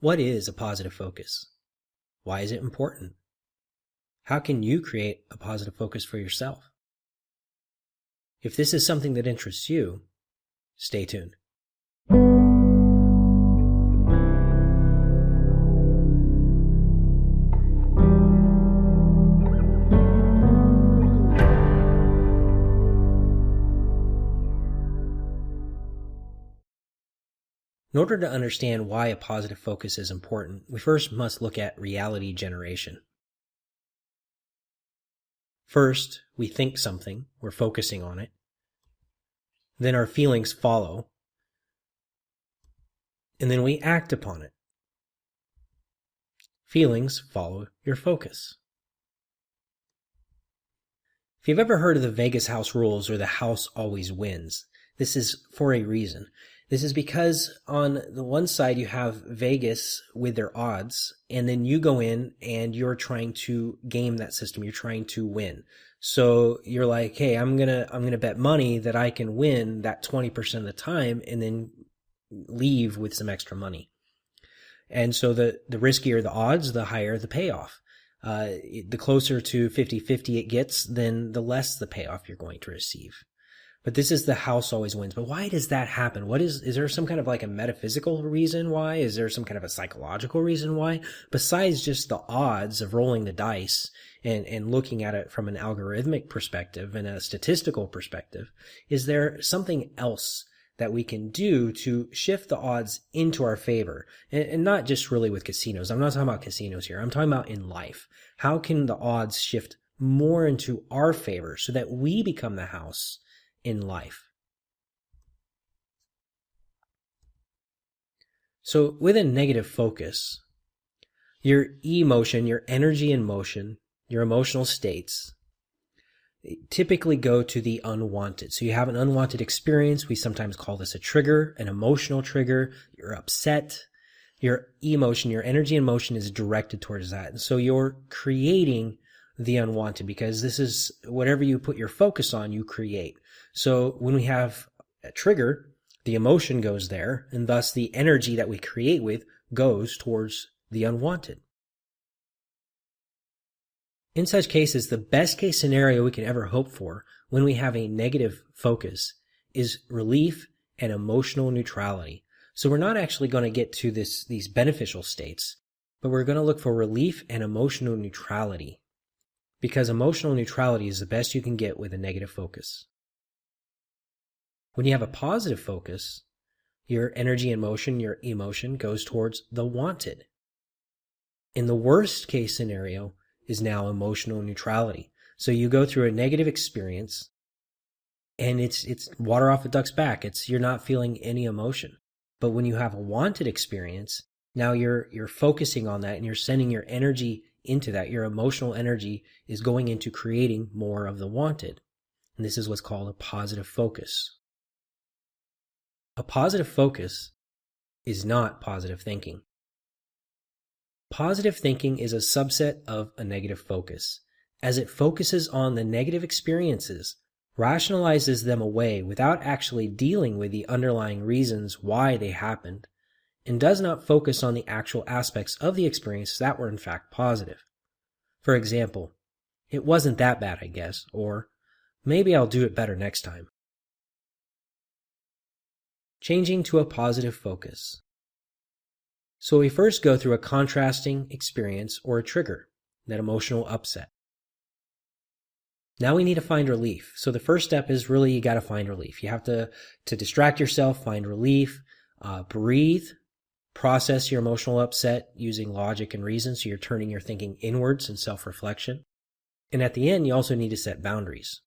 What is a positive focus? Why is it important? How can you create a positive focus for yourself? If this is something that interests you, stay tuned. In order to understand why a positive focus is important, we first must look at reality generation. First, we think something, we're focusing on it. Then our feelings follow. And then we act upon it. Feelings follow your focus. If you've ever heard of the Vegas house rules or the house always wins, this is for a reason. This is because on the one side you have Vegas with their odds, and then you go in and you're trying to game that system. You're trying to win. So you're like, hey, I'm gonna bet money that I can win that 20% of the time and then leave with some extra money. And so the riskier the odds, the higher the payoff. The closer to 50-50 it gets, then the less the payoff you're going to receive. But this is the house always wins. But why does that happen? Is there some kind of like a metaphysical reason why? Is there some kind of a psychological reason why? Besides just the odds of rolling the dice and looking at it from an algorithmic perspective and a statistical perspective, is there something else that we can do to shift the odds into our favor? And not just really with casinos. I'm not talking about casinos here. I'm talking about in life. How can the odds shift more into our favor so that we become the house in life? So with a negative focus, your emotion, your energy in motion, your emotional states typically go to the unwanted. So you have an unwanted experience. We sometimes call this a trigger, an emotional trigger. You're upset. Your emotion, your energy in motion is directed towards that. And so you're creating the unwanted, because this is whatever you put your focus on, you create. So when we have a trigger, the emotion goes there, and thus the energy that we create with goes towards the unwanted. In such cases, the best case scenario we can ever hope for when we have a negative focus is relief and emotional neutrality. So we're not actually going to get to these beneficial states, but we're going to look for relief and emotional neutrality, because emotional neutrality is the best you can get with a negative focus. When you have a positive focus, your energy in motion, your emotion goes towards the wanted. In the worst case scenario is now emotional neutrality. So you go through a negative experience and it's water off a duck's back. You're not feeling any emotion. But when you have a wanted experience, now you're focusing on that and you're sending your energy into that. Your emotional energy is going into creating more of the wanted. And this is what's called a positive focus. A positive focus is not positive thinking. Positive thinking is a subset of a negative focus, as it focuses on the negative experiences, rationalizes them away without actually dealing with the underlying reasons why they happened, and does not focus on the actual aspects of the experience that were in fact positive. For example, it wasn't that bad, I guess, or maybe I'll do it better next time. Changing to a positive focus. So we first go through a contrasting experience or a trigger, that emotional upset. Now we need to find relief. So the first step is really you got to find relief. You have to distract yourself, find relief, breathe, process your emotional upset using logic and reason. So you're turning your thinking inwards and self-reflection. And at the end, you also need to set boundaries.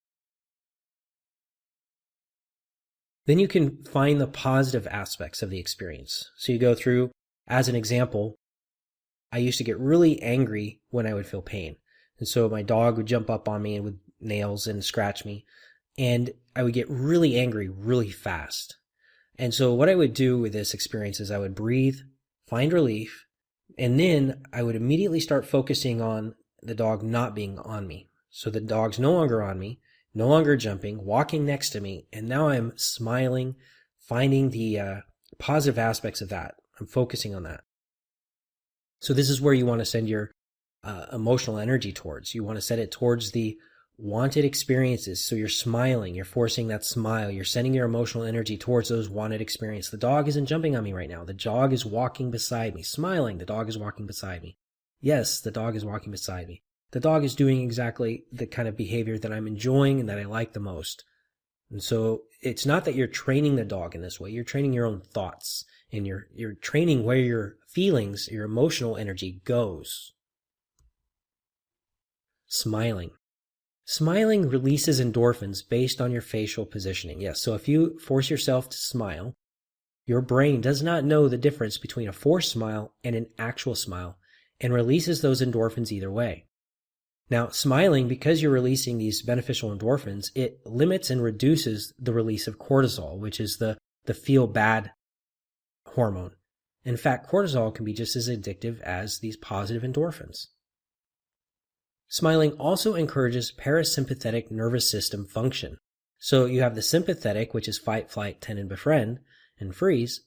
Then you can find the positive aspects of the experience. So you go through, as an example, I used to get really angry when I would feel pain. And so my dog would jump up on me with nails and scratch me. And I would get really angry really fast. And so what I would do with this experience is I would breathe, find relief, and then I would immediately start focusing on the dog not being on me. So the dog's no longer on me, no longer jumping, walking next to me, and now I'm smiling, finding the positive aspects of that. I'm focusing on that. So this is where you want to send your emotional energy towards. You want to set it towards the wanted experiences. So you're smiling, you're forcing that smile, you're sending your emotional energy towards those wanted experiences. The dog isn't jumping on me right now. The dog is walking beside me, smiling. The dog is walking beside me. Yes, the dog is walking beside me. The dog is doing exactly the kind of behavior that I'm enjoying and that I like the most. And so it's not that you're training the dog in this way. You're training your own thoughts, and you're training where your feelings, your emotional energy goes. Smiling. Smiling releases endorphins based on your facial positioning. Yes, so if you force yourself to smile, your brain does not know the difference between a forced smile and an actual smile and releases those endorphins either way. Now, smiling, because you're releasing these beneficial endorphins, it limits and reduces the release of cortisol, which is the feel-bad hormone. In fact, cortisol can be just as addictive as these positive endorphins. Smiling also encourages parasympathetic nervous system function. So you have the sympathetic, which is fight, flight, tend, and befriend, and freeze.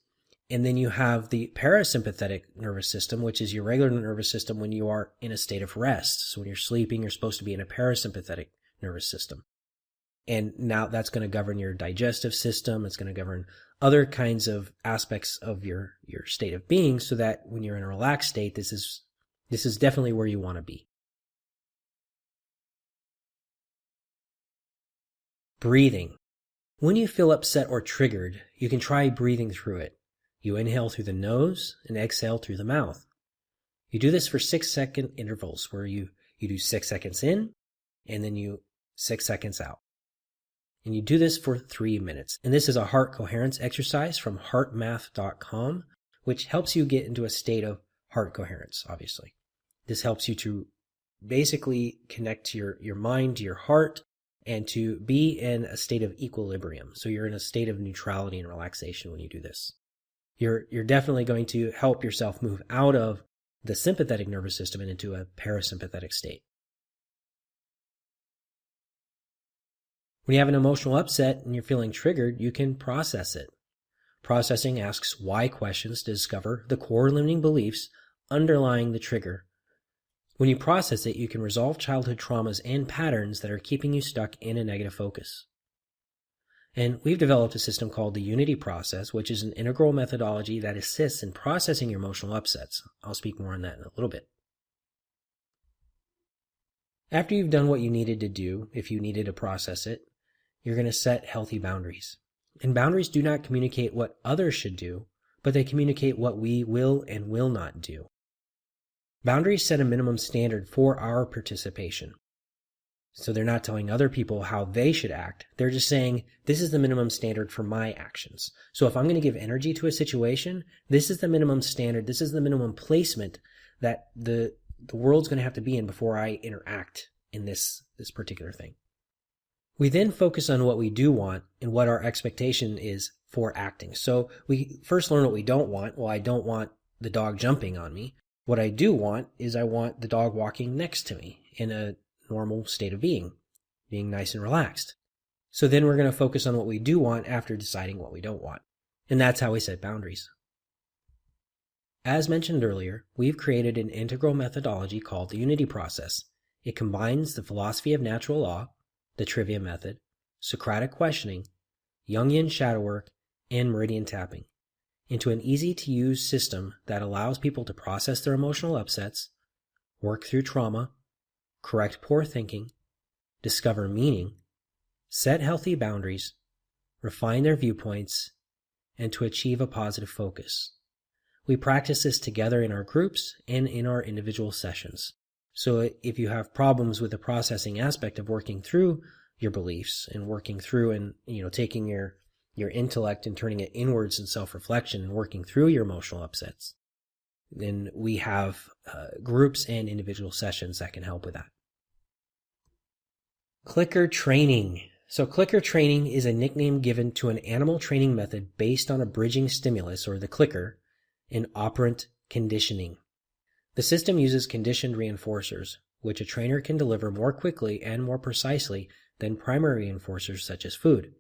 And then you have the parasympathetic nervous system, which is your regular nervous system when you are in a state of rest. So when you're sleeping, you're supposed to be in a parasympathetic nervous system. And now that's going to govern your digestive system. It's going to govern other kinds of aspects of your state of being, so that when you're in a relaxed state, this is definitely where you want to be. Breathing. When you feel upset or triggered, you can try breathing through it. You inhale through the nose and exhale through the mouth. You do this for 6-second intervals where you do 6 seconds in and then you 6 seconds out. And you do this for 3 minutes. And this is a heart coherence exercise from heartmath.com, which helps you get into a state of heart coherence, obviously. This helps you to basically connect to your mind, to your heart, and to be in a state of equilibrium. So you're in a state of neutrality and relaxation when you do this. You're definitely going to help yourself move out of the sympathetic nervous system and into a parasympathetic state. When you have an emotional upset and you're feeling triggered, you can process it. Processing asks why questions to discover the core limiting beliefs underlying the trigger. When you process it, you can resolve childhood traumas and patterns that are keeping you stuck in a negative focus. And we've developed a system called the Unity process, which is an integral methodology that assists in processing your emotional upsets. I'll speak more on that in a little bit. After you've done what you needed to do, if you needed to process it, you're going to set healthy boundaries. And boundaries do not communicate what others should do, but they communicate what we will and will not do. Boundaries set a minimum standard for our participation. So they're not telling other people how they should act. They're just saying, this is the minimum standard for my actions. So if I'm going to give energy to a situation, this is the minimum standard. This is the minimum placement that the world's going to have to be in before I interact in this particular thing. We then focus on what we do want and what our expectation is for acting. So we first learn what we don't want. Well, I don't want the dog jumping on me. What I do want is I want the dog walking next to me in a normal state of being nice and relaxed. So then we're going to focus on what we do want after deciding what we don't want. And that's how we set boundaries. As mentioned earlier, we've created an integral methodology called the Unity process. It combines the philosophy of natural law, the trivia method, Socratic questioning, Jungian shadow work, and meridian tapping into an easy-to-use system that allows people to process their emotional upsets, work through trauma, correct poor thinking, discover meaning, set healthy boundaries, refine their viewpoints, and to achieve a positive focus. We practice this together in our groups and in our individual sessions. So if you have problems with the processing aspect of working through your beliefs and working through and taking your intellect and turning it inwards in self-reflection and working through your emotional upsets, then we have groups and individual sessions that can help with that. Clicker training. So clicker training is a nickname given to an animal training method based on a bridging stimulus, or the clicker, in operant conditioning. The system uses conditioned reinforcers, which a trainer can deliver more quickly and more precisely than primary reinforcers such as food.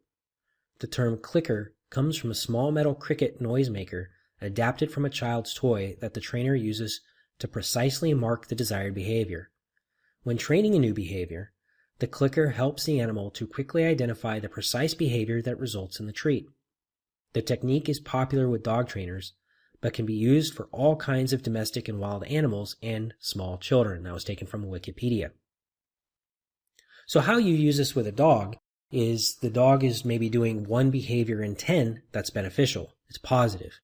The term clicker comes from a small metal cricket noisemaker adapted from a child's toy that the trainer uses to precisely mark the desired behavior. When training a new behavior, the clicker helps the animal to quickly identify the precise behavior that results in the treat. The technique is popular with dog trainers, but can be used for all kinds of domestic and wild animals and small children. That was taken from Wikipedia. So how you use this with a dog is the dog is maybe doing one behavior in 10 that's beneficial. It's positive.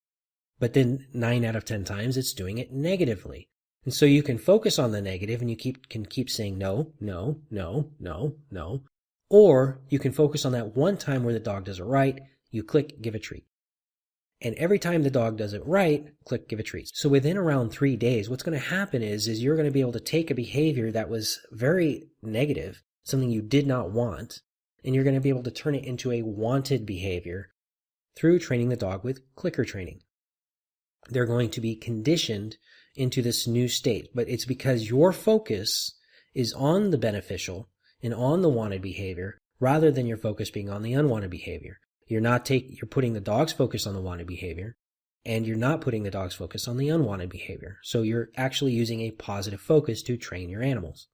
But then 9 out of 10 times it's doing it negatively. And so you can focus on the negative and you can keep saying no, no, no, no, no. Or you can focus on that one time where the dog does it right, you click give a treat. And every time the dog does it right, click give a treat. So within around 3 days, what's going to happen is you're going to be able to take a behavior that was very negative, something you did not want, and you're going to be able to turn it into a wanted behavior through training the dog with clicker training. They're going to be conditioned into this new state, but it's because your focus is on the beneficial and on the wanted behavior rather than your focus being on the unwanted behavior. You're putting the dog's focus on the wanted behavior, and you're not putting the dog's focus on the unwanted behavior. So you're actually using a positive focus to train your animals.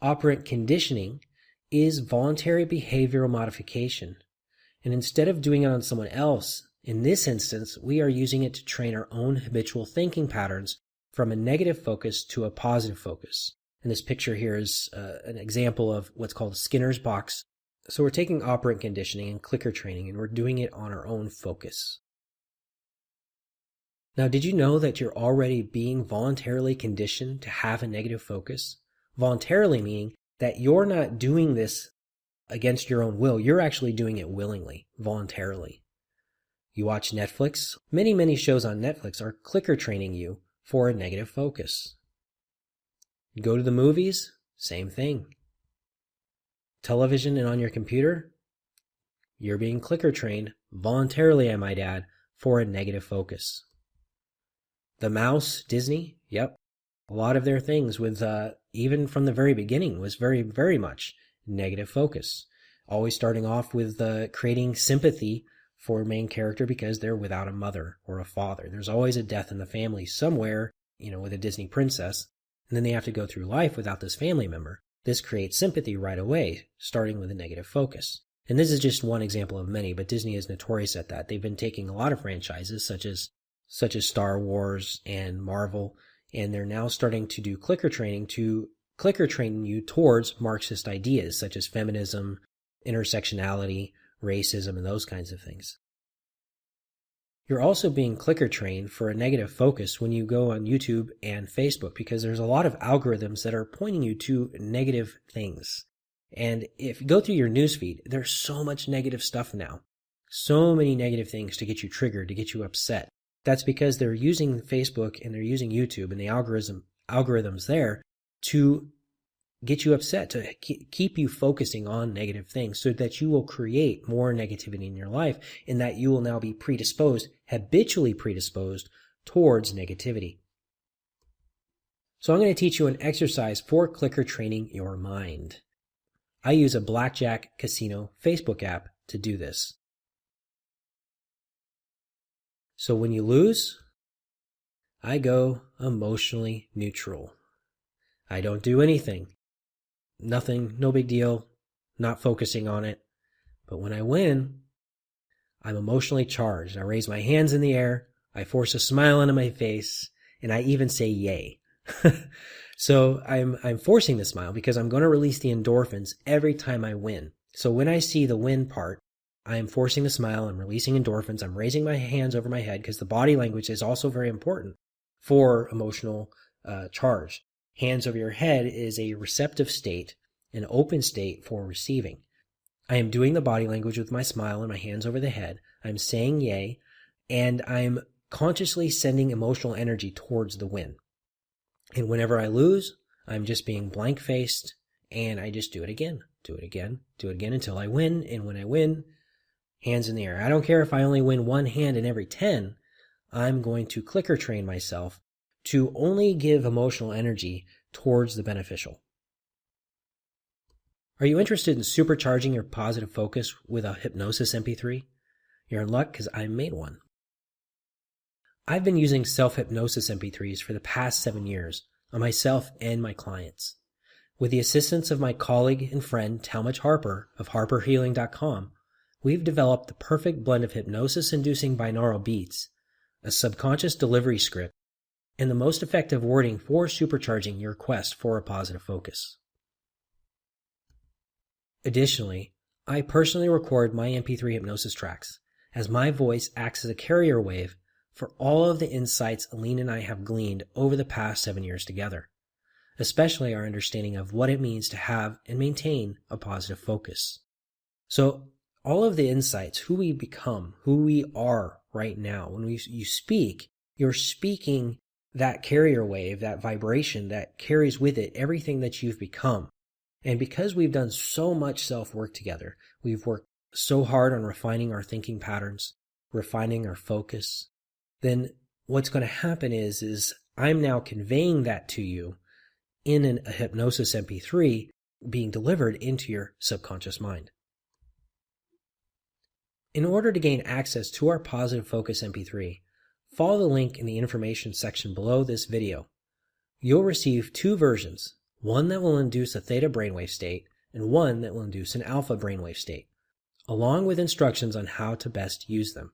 Operant conditioning is voluntary behavioral modification. And instead of doing it on someone else, in this instance, we are using it to train our own habitual thinking patterns from a negative focus to a positive focus. And this picture here is an example of what's called Skinner's box. So we're taking operant conditioning and clicker training, and we're doing it on our own focus. Now, did you know that you're already being voluntarily conditioned to have a negative focus? Voluntarily meaning that you're not doing this against your own will. You're actually doing it willingly, voluntarily. You watch Netflix. Many shows on Netflix are clicker training you for a negative focus. You go to the movies, same thing. Television and on your computer, you're being clicker trained, voluntarily I might add, for a negative focus. The mouse, Disney, yep. A lot of their things with, even from the very beginning, was very, very much negative focus. Always starting off with creating sympathy for a main character because they're without a mother or a father. There's always a death in the family somewhere, with a Disney princess, and then they have to go through life without this family member. This creates sympathy right away, starting with a negative focus. And this is just one example of many, but Disney is notorious at that. They've been taking a lot of franchises such as Star Wars and Marvel, and they're now starting to do clicker training to clicker train you towards Marxist ideas such as feminism, intersectionality, racism, and those kinds of things. You're also being clicker trained for a negative focus when you go on YouTube and Facebook because there's a lot of algorithms that are pointing you to negative things. And if you go through your newsfeed, there's so much negative stuff now. So many negative things to get you triggered, to get you upset. That's because they're using Facebook and they're using YouTube and the algorithms there to get you upset, to keep you focusing on negative things so that you will create more negativity in your life and that you will now be habitually predisposed towards negativity. So I'm going to teach you an exercise for clicker training your mind. I use a blackjack casino Facebook app to do this. So when you lose, I go emotionally neutral. I don't do anything. Nothing, no big deal, not focusing on it. But when I win, I'm emotionally charged. I raise my hands in the air, I force a smile onto my face, and I even say yay. So I'm forcing the smile because I'm going to release the endorphins every time I win. So when I see the win part, I'm forcing the smile, I'm releasing endorphins, I'm raising my hands over my head because the body language is also very important for emotional charge. Hands over your head is a receptive state, an open state for receiving. I am doing the body language with my smile and my hands over the head. I'm saying yay, and I'm consciously sending emotional energy towards the win. And whenever I lose, I'm just being blank-faced, and I just do it again until I win. And when I win, hands in the air. I don't care if I only win one hand in every 10. I'm going to clicker train myself to only give emotional energy towards the beneficial. Are you interested in supercharging your positive focus with a hypnosis MP3? You're in luck because I made one. I've been using Self-Hypnosis MP3s for the past 7 years on myself and my clients. With the assistance of my colleague and friend Talmadge Harper of harperhealing.com, we've developed the perfect blend of hypnosis-inducing binaural beats, a subconscious delivery script, and the most effective wording for supercharging your quest for a positive focus. Additionally, I personally record my MP3 hypnosis tracks, as my voice acts as a carrier wave for all of the insights Aline and I have gleaned over the past 7 years together, especially our understanding of what it means to have and maintain a positive focus. So all of the insights, who we become, who we are right now, when you speak, you're speaking that carrier wave, that vibration that carries with it everything that you've become. And because we've done so much self-work together, we've worked so hard on refining our thinking patterns, refining our focus, then what's going to happen is I'm now conveying that to you in a hypnosis MP3 being delivered into your subconscious mind. In order to gain access to our Positive Focus MP3, follow the link in the information section below this video. You'll receive 2 versions, one that will induce a theta brainwave state and one that will induce an alpha brainwave state, along with instructions on how to best use them.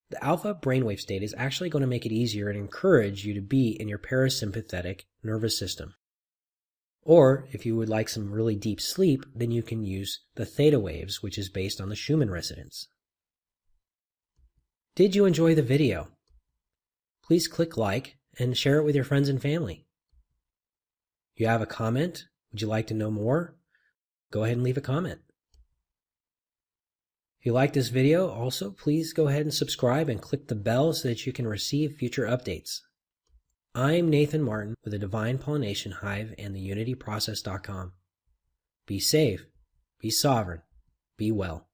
The alpha brainwave state is actually going to make it easier and encourage you to be in your parasympathetic nervous system. Or, if you would like some really deep sleep, then you can use the theta waves, which is based on the Schumann resonance. Did you enjoy the video? Please click like and share it with your friends and family. You have a comment? Would you like to know more? Go ahead and leave a comment. If you like this video, also please go ahead and subscribe and click the bell so that you can receive future updates. I'm Nathan Martin with the Divine Pollination Hive and the UnityProcess.com. Be safe, be sovereign, be well.